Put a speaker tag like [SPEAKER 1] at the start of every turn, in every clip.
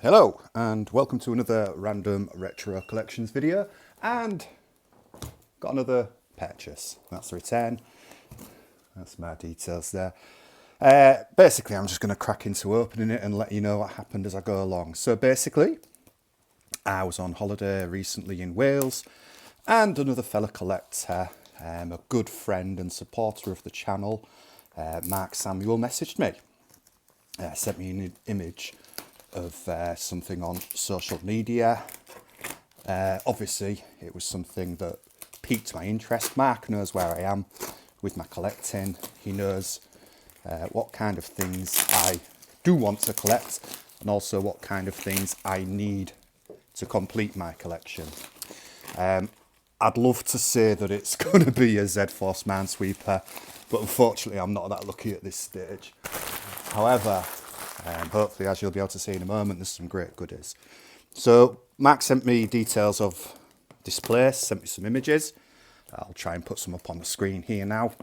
[SPEAKER 1] Hello and welcome to another random retro collections video, and got another purchase. That's the return. That's my details there. Basically I'm just going to crack into opening it and let you know what happened as I go along. So basically I was on holiday recently in Wales, and another fella collector, a good friend and supporter of the channel, Mark Samuel, messaged me, sent me an image of something on social media. Obviously it was something that piqued my interest. Mark knows where I am with my collecting. He knows what kind of things I do want to collect, and also what kind of things I need to complete my collection. I'd love to say that it's going to be a Z-Force Minesweeper, but unfortunately I'm not that lucky at this stage. However, hopefully, as you'll be able to see in a moment, there's some great goodies. So Mark sent me details of this place, sent me some images. I'll try and put some up on the screen here now.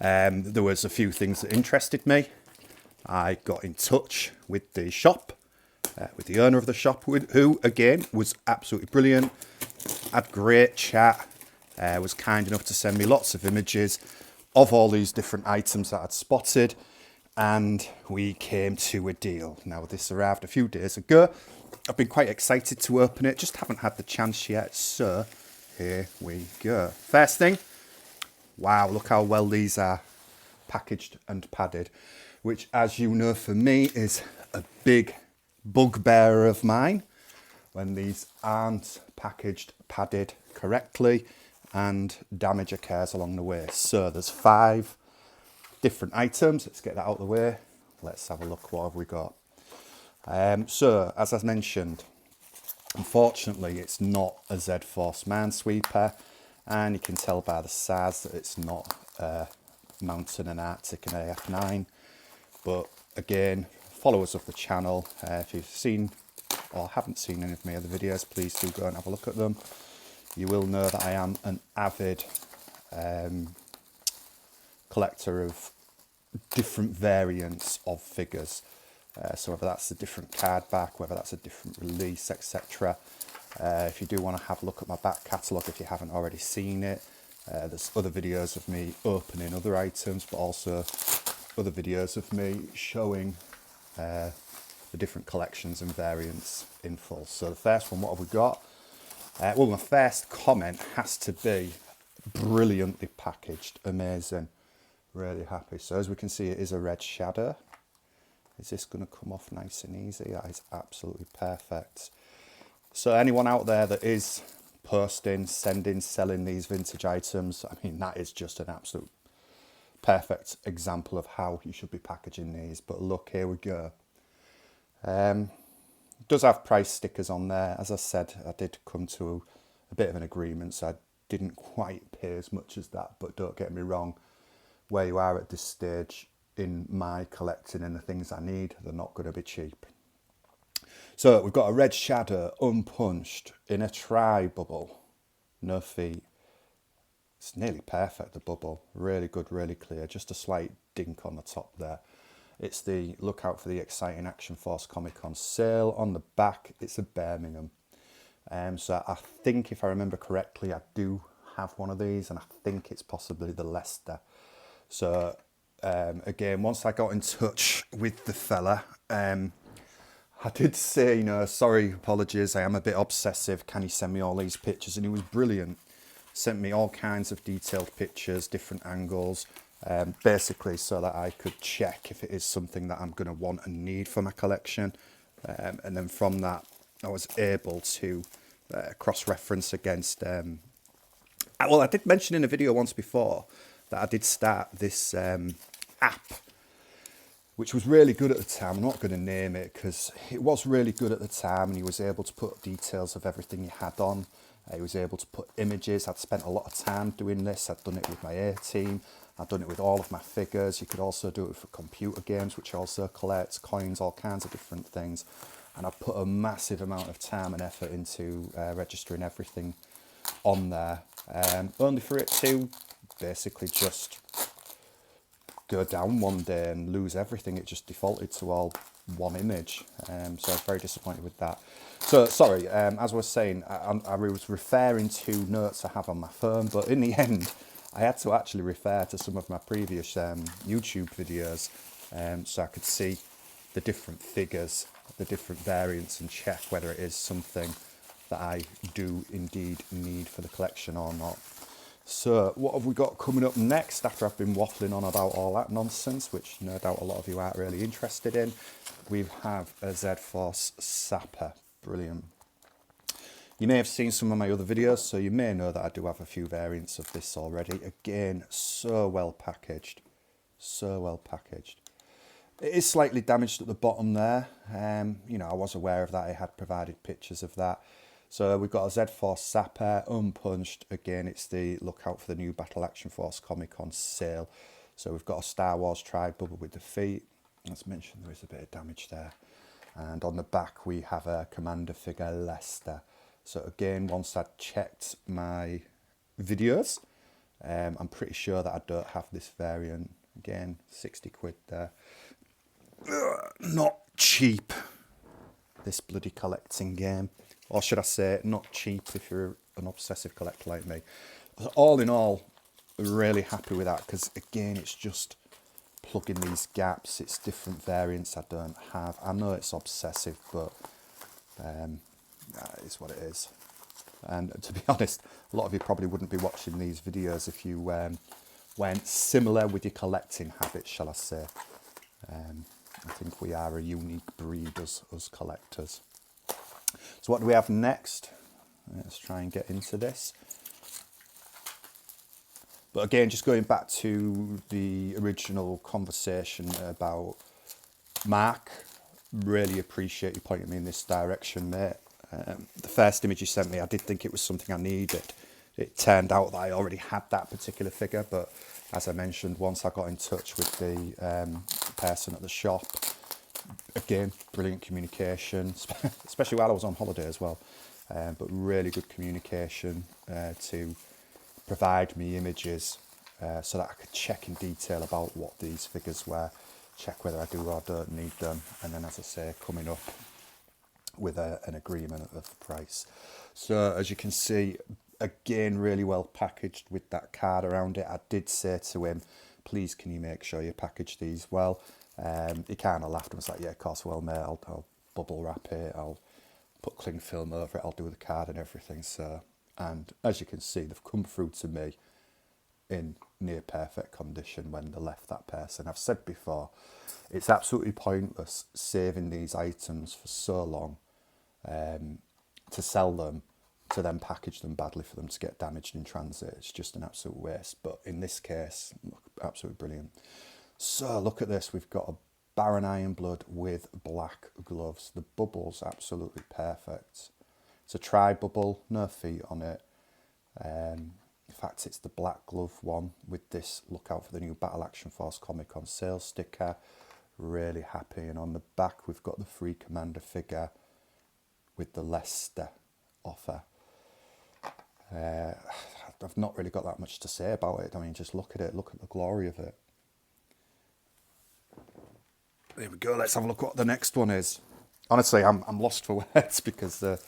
[SPEAKER 1] There was a few things that interested me. I got in touch with the shop, with the owner of the shop, who again was absolutely brilliant. Had great chat, was kind enough to send me lots of images of all these different items that I'd spotted, and we came to a deal. Now this arrived a few days ago. I've been quite excited to open it, just haven't had the chance yet, so here we go. First thing, wow, look how well these are packaged and padded, which, as you know, for me is a big bugbear of mine, when these aren't packaged, padded correctly, and damage occurs along the way. So there's 5 different items. Let's get that out of the way. Let's have a look. What have we got? So as I mentioned, unfortunately it's not a Z-Force Minesweeper, and you can tell by the size that it's not Mountain and Arctic and AF9. But again, followers of the channel, if you've seen or haven't seen any of my other videos, please do go and have a look at them. You will know that I am an avid collector of different variants of figures. So whether that's a different card back, whether that's a different release, etc. If you do want to have a look at my back catalogue, if you haven't already seen it, there's other videos of me opening other items, but also other videos of me showing the different collections and variants in full. So the first one, what have we got? Well, my first comment has to be brilliantly packaged, amazing, really happy. So as we can see, it is a red shadow. Is this going to come off nice and easy? That is absolutely perfect. So anyone out there that is posting, sending, selling these vintage items, I mean, that is just an absolute perfect example of how you should be packaging these. But look, here we go. It does have price stickers on there. As I said, I did come to a bit of an agreement, so I didn't quite pay as much as that. But don't get me wrong, where you are at this stage in my collecting and the things I need, they're not going to be cheap. So we've got a red shadow, unpunched, in a tri-bubble, no feet. It's nearly perfect, the bubble. Really good, really clear. Just a slight dink on the top there. It's the look out for the exciting Action Force comic on sale. On the back, it's a Birmingham. So I think, if I remember correctly, I do have one of these, and I think it's possibly the Leicester. So again, once I got in touch with the fella, I did say, you know, sorry, apologies, I am a bit obsessive, can you send me all these pictures? And he was brilliant. Sent me all kinds of detailed pictures, different angles, basically so that I could check if it is something that I'm going to want and need for my collection. And then from that, I was able to cross-reference against... well, I did mention in a video once before that I did start this app, which was really good at the time. I'm not going to name it because it was really good at the time, and he was able to put details of everything he had on. He was able to put images. I'd spent a lot of time doing this. I'd done it with my A-team. I'd done it with all of my figures. You could also do it for computer games, which also collects coins, all kinds of different things. And I put a massive amount of time and effort into registering everything on there, only for it to basically just go down one day and lose everything. It just defaulted to all one image. So I was very disappointed with that. So sorry, as I was saying, I was referring to notes I have on my phone, but in the end I had to actually refer to some of my previous YouTube videos, so I could see the different figures, the different variants, and check whether it is something that I do indeed need for the collection or not. So what have we got coming up next after I've been waffling on about all that nonsense, which no doubt a lot of you aren't really interested in? We have a Z-Force Sapper. Brilliant. You may have seen some of my other videos, so you may know that I do have a few variants of this already. Again, so well packaged. So well packaged. It is slightly damaged at the bottom there. You know, I was aware of that. I had provided pictures of that. So we've got a Z-Force Sapper, unpunched. Again, it's the look out for the new Battle Action Force comic on sale. So we've got a Star Wars tri-bubble with the feet. As mentioned, there is a bit of damage there. And on the back, we have a Commander figure, Lester. So again, once I'd checked my videos, I'm pretty sure that I don't have this variant. Again, 60 quid there. Not cheap, this bloody collecting game. Or should I say, not cheap if you're an obsessive collector like me. All in all, really happy with that, because again, it's just plugging these gaps. It's different variants I don't have. I know it's obsessive, but it's what it is. And to be honest, a lot of you probably wouldn't be watching these videos if you went similar with your collecting habits, shall I say. I think we are a unique breed as collectors. So what do we have next? Let's try and get into this. But again, just going back to the original conversation about Mark, really appreciate you pointing me in this direction, mate. The first image you sent me, I did think it was something I needed. It turned out that I already had that particular figure, but as I mentioned, once I got in touch with the person at the shop, again, brilliant communication, especially while I was on holiday as well, but really good communication to provide me images so that I could check in detail about what these figures were, check whether I do or don't need them, and then, as I say, coming up with an agreement of the price. So as you can see, again, really well packaged with that card around it. I did say to him, please can you make sure you package these well. He kind of laughed and was like, yeah, of course, well, mate, I'll bubble wrap it, I'll put cling film over it, I'll do the card and everything. So, and as you can see, they've come through to me in near perfect condition when they left that person. I've said before, it's absolutely pointless saving these items for so long to sell them, to then package them badly for them to get damaged in transit. It's just an absolute waste. But in this case, look, absolutely brilliant. So look at this. We've got a Baron Ironblood with black gloves. The bubble's absolutely perfect. It's a tri-bubble, no feet on it. In fact, it's the black glove one with this look out for the new Battle Action Force comic on sale sticker. Really happy. And on the back, we've got the free Commander figure with the Lester offer. I've not really got that much to say about it. I mean, just look at it. Look at the glory of it. There we go. Let's have a look what the next one is. Honestly, I'm lost for words because they're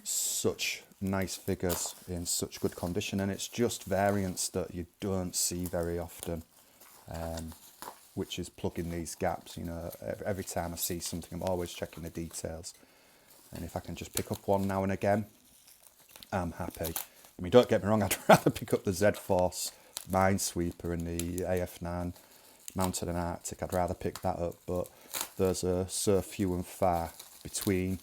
[SPEAKER 1] such nice figures in such good condition, and it's just variants that you don't see very often, which is plugging these gaps. You know, every time I see something, I'm always checking the details, and if I can just pick up one now and again, I'm happy. I mean, don't get me wrong, I'd rather pick up the Z-Force Minesweeper and the AF9 Mounted and Arctic. I'd rather pick that up, but those are so few and far between,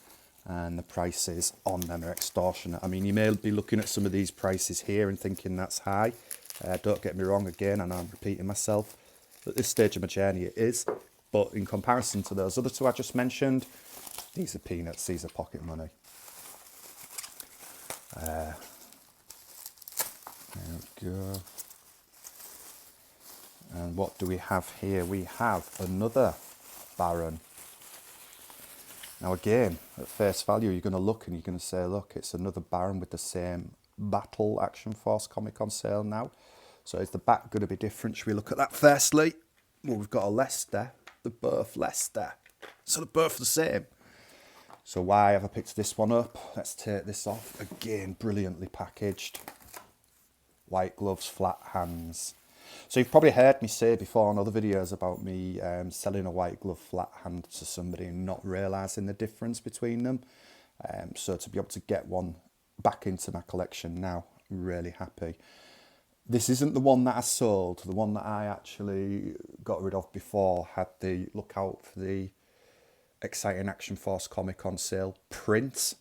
[SPEAKER 1] and the prices on them are extortionate. I mean, you may be looking at some of these prices here and thinking that's high. Don't get me wrong, again, and I'm repeating myself, at this stage of my journey it is, but in comparison to those other two I just mentioned, these are peanuts, these are pocket money. There we go. And what do we have here? We have another Baron. Now again, at face value, you're going to look and you're going to say, look, it's another Baron with the same Battle Action Force comic on sale now. So is the back going to be different? Should we look at that firstly? Well, we've got a Lester. They're both Lester. So they're both the same. So why have I picked this one up? Let's take this off. Again, brilliantly packaged. White gloves, flat hands. So you've probably heard me say before in other videos about me selling a white glove flat hand to somebody and not realising the difference between them. So to be able to get one back into my collection now, I'm really happy. This isn't the one that I sold. The one that I actually got rid of before had the look out for the Exciting Action Force comic on sale print,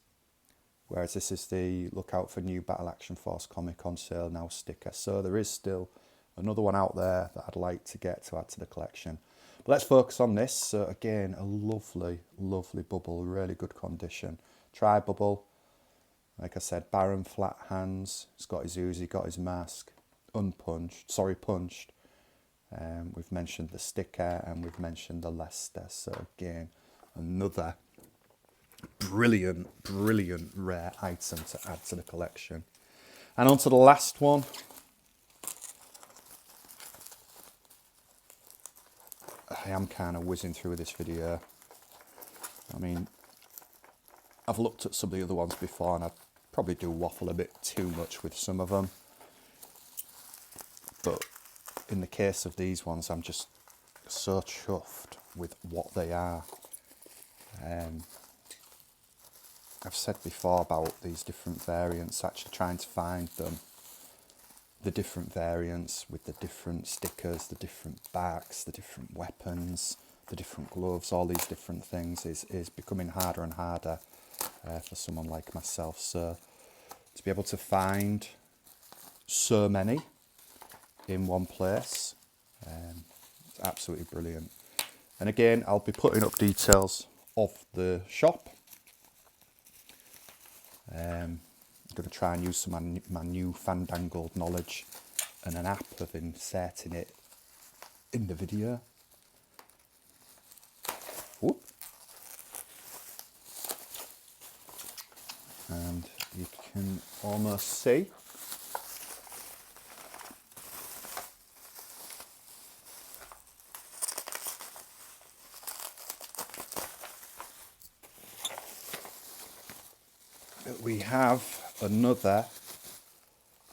[SPEAKER 1] whereas this is the look out for new Battle Action Force comic on sale now sticker. So there is still another one out there that I'd like to get to add to the collection. But let's focus on this. So again, a lovely, lovely bubble, really good condition. Tri-bubble, like I said, Baron flat hands. He's got his Uzi, got his mask, punched. We've mentioned the sticker and we've mentioned the Leicester. So again, another brilliant, brilliant rare item to add to the collection. And on to the last one. I am kind of whizzing through this video. I mean, I've looked at some of the other ones before and I probably do waffle a bit too much with some of them. But in the case of these ones, I'm just so chuffed with what they are. I've said before about these different variants, actually trying to find them. The different variants with the different stickers, the different backs, the different weapons, the different gloves, all these different things is becoming harder and harder for someone like myself. So to be able to find so many in one place, it's absolutely brilliant. And again, I'll be putting up details of the shop. I'm going to try and use some of my new fandangled knowledge and an app of inserting it in the video. Whoop. And you can almost see that we have another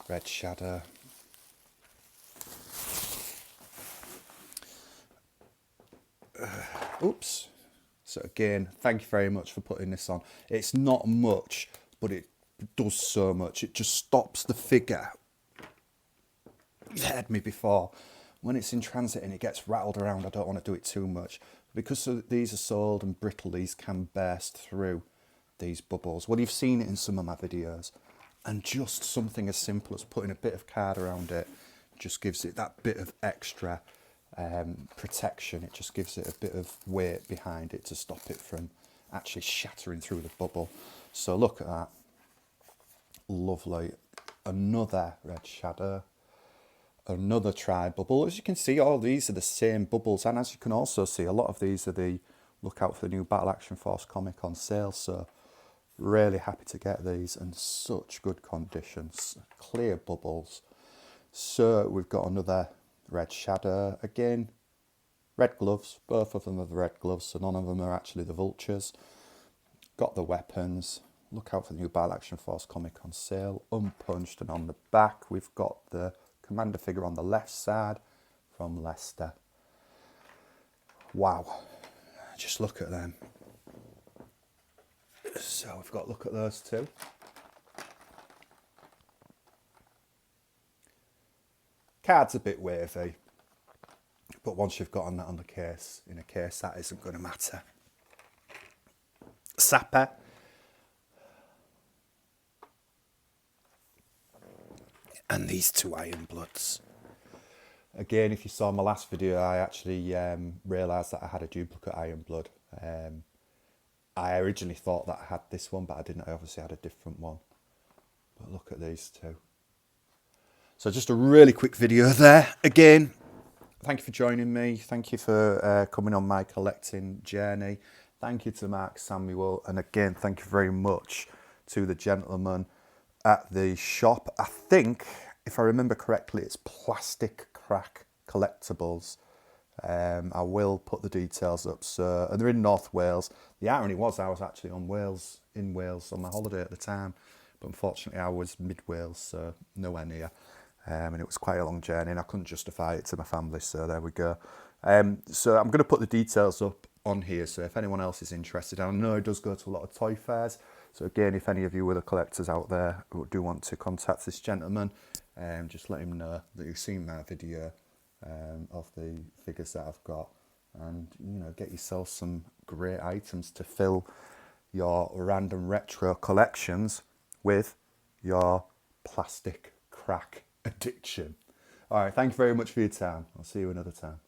[SPEAKER 1] Red Shadow. Oops. So again, thank you very much for putting this on. It's not much, but it does so much. It just stops the figure. You've heard me before. When it's in transit and it gets rattled around, I don't want to do it too much. Because these are sold and brittle, these can burst through these bubbles. Well, you've seen it in some of my videos. And just something as simple as putting a bit of card around it just gives it that bit of extra protection. It just gives it a bit of weight behind it to stop it from actually shattering through the bubble. So look at that. Lovely. Another Red Shadow. Another tri-bubble. As you can see, all these are the same bubbles. And as you can also see, a lot of these are the look out for the new Battle Action Force comic on sale. So really happy to get these and such good conditions, clear bubbles. So we've got another Red Shadow again, red gloves, both of them are the red gloves, so none of them are actually the vultures. Got the weapons, look out for the new Battle Action Force comic on sale, unpunched, and on the back we've got the commander figure on the left side from Leicester. Wow, just look at them. So we've got a look at those two. Card's a bit wavy, but once you've gotten that on the case, in a case, that isn't going to matter. Sapper. And these two Ironbloods. Again, if you saw my last video, I actually realised that I had a duplicate Ironblood. I originally thought that I had this one, but I didn't. I obviously had a different one. But look at these two. So just a really quick video there. Again, thank you for joining me. Thank you for coming on my collecting journey. Thank you to Mark Samuel. And again, thank you very much to the gentleman at the shop. I think, if I remember correctly, it's Plastic Crack Collectibles. I will put the details up. So, and they're in North Wales. The irony was I was actually in Wales on my holiday at the time, but unfortunately I was mid Wales, so nowhere near. And it was quite a long journey, and I couldn't justify it to my family. So there we go. So I'm going to put the details up on here. So if anyone else is interested, and I know it does go to a lot of toy fairs. So again, if any of you other collectors out there who do want to contact this gentleman, just let him know that you've seen my video of the figures that I've got, and get yourself some great items to fill your random retro collections with your plastic crack addiction. All right, thank you very much for your time. I'll see you another time.